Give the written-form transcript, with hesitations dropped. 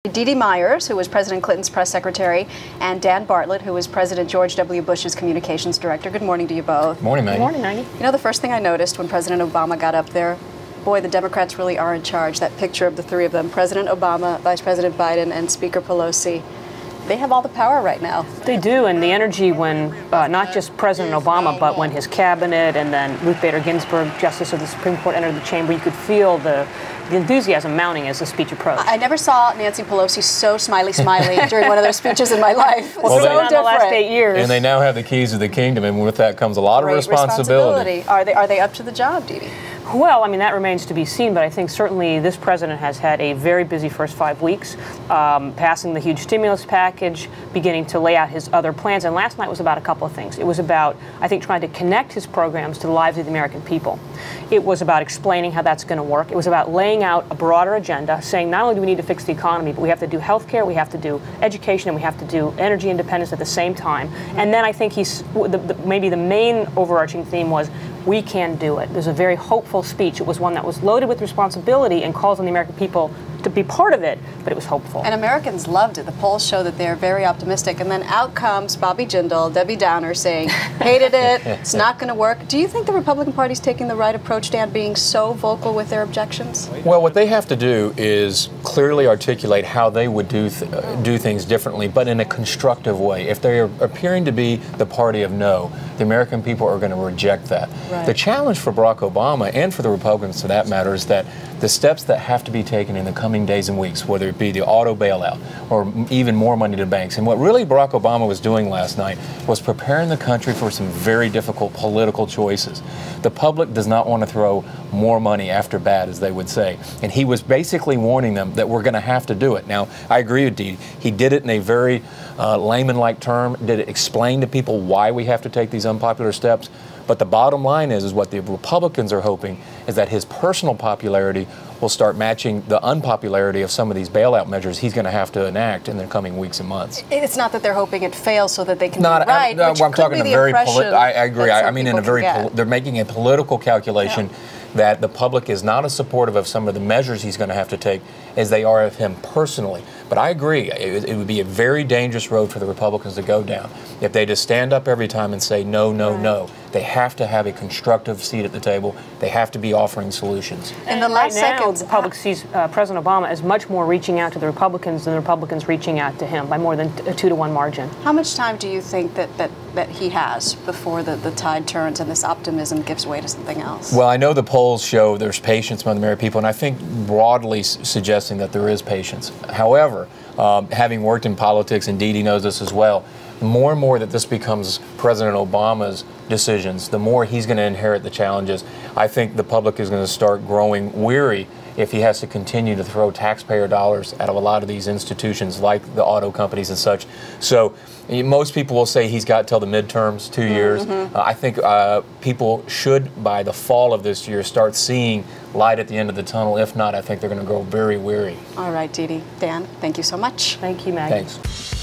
Dee Myers, who was President Clinton's press secretary, and Dan Bartlett, who was President George W. Bush's communications director. Good morning to you both. Morning, Maggie. Good morning, Maggie. You know, the first thing I noticed when President Obama got up there, boy, the Democrats really are in charge. That picture of the three of them, President Obama, Vice President Biden, and Speaker Pelosi. They have all the power right now. They do, and the energy when not just President Obama, but when his cabinet and then Ruth Bader Ginsburg, Justice of the Supreme Court, entered the chamber, you could feel the enthusiasm mounting as the speech approached. I never saw Nancy Pelosi so smiley during one of those speeches in my life. Well, so different. The last 8 years. And they now have the keys of the kingdom, and with that comes a lot of responsibility. Are they up to the job, Dee Dee? Well, I mean, that remains to be seen, but I think certainly this president has had a very busy first 5 weeks, passing the huge stimulus package, beginning to lay out his other plans, and last night was about a couple of things. It was about, I think, trying to connect his programs to the lives of the American people. It was about explaining how that's going to work. It was about laying out a broader agenda, saying not only do we need to fix the economy, but we have to do health care, we have to do education, and we have to do energy independence at the same time. And then I think maybe the main overarching theme was, we can do it. There's a very hopeful speech. It was one that was loaded with responsibility and calls on the American people to be part of it, but it was hopeful. And Americans loved it. The polls show that they're very optimistic. And then out comes Bobby Jindal, Debbie Downer, saying, hated it, it's not going to work. Do you think the Republican Party's taking the right approach, Dan, being so vocal with their objections? Well, what they have to do is clearly articulate how they would do things differently, but in a constructive way. If they are appearing to be the party of no, the American people are going to reject that. Right. The challenge for Barack Obama, and for the Republicans for that matter, is that the steps that have to be taken in the coming days and weeks, whether it be the auto bailout or even more money to banks. And what really Barack Obama was doing last night was preparing the country for some very difficult political choices. The public does not want to throw more money after bad, as they would say. And he was basically warning them that we're going to have to do it. Now, I agree with Dee. He did it in a very layman-like term, did it explain to people why we have to take these unpopular steps. But the bottom line is what the Republicans are hoping is that his personal popularity will start matching the unpopularity of some of these bailout measures he's going to have to enact in the coming weeks and months. It's not that they're hoping it fails so that they can do it right, which I'm could talking be the very impression I agree. I mean, in a very they're making a political calculation that the public is not as supportive of some of the measures he's going to have to take as they are of him personally. But I agree, it would be a very dangerous road for the Republicans to go down if they just stand up every time and say no, no, no. They have to have a constructive seat at the table. They have to be offering solutions. In the last seconds, the public sees President Obama as much more reaching out to the Republicans than the Republicans reaching out to him by more than a 2-to-1 margin. How much time do you think that he has before the tide turns and this optimism gives way to something else? Well, I know the polls show there's patience among the American people, and I think broadly suggesting that there is patience. However, having worked in politics, and Dee Dee knows this as well, more and more that this becomes President Obama's decisions, the more he's going to inherit the challenges. I think the public is going to start growing weary if he has to continue to throw taxpayer dollars out of a lot of these institutions like the auto companies and such. So most people will say he's got till the midterms, 2 years. I think people should, by the fall of this year, start seeing light at the end of the tunnel. If not, I think they're going to grow very weary. All right, Dee Dee. Dan, thank you so much. Thank you, Maggie. Thanks.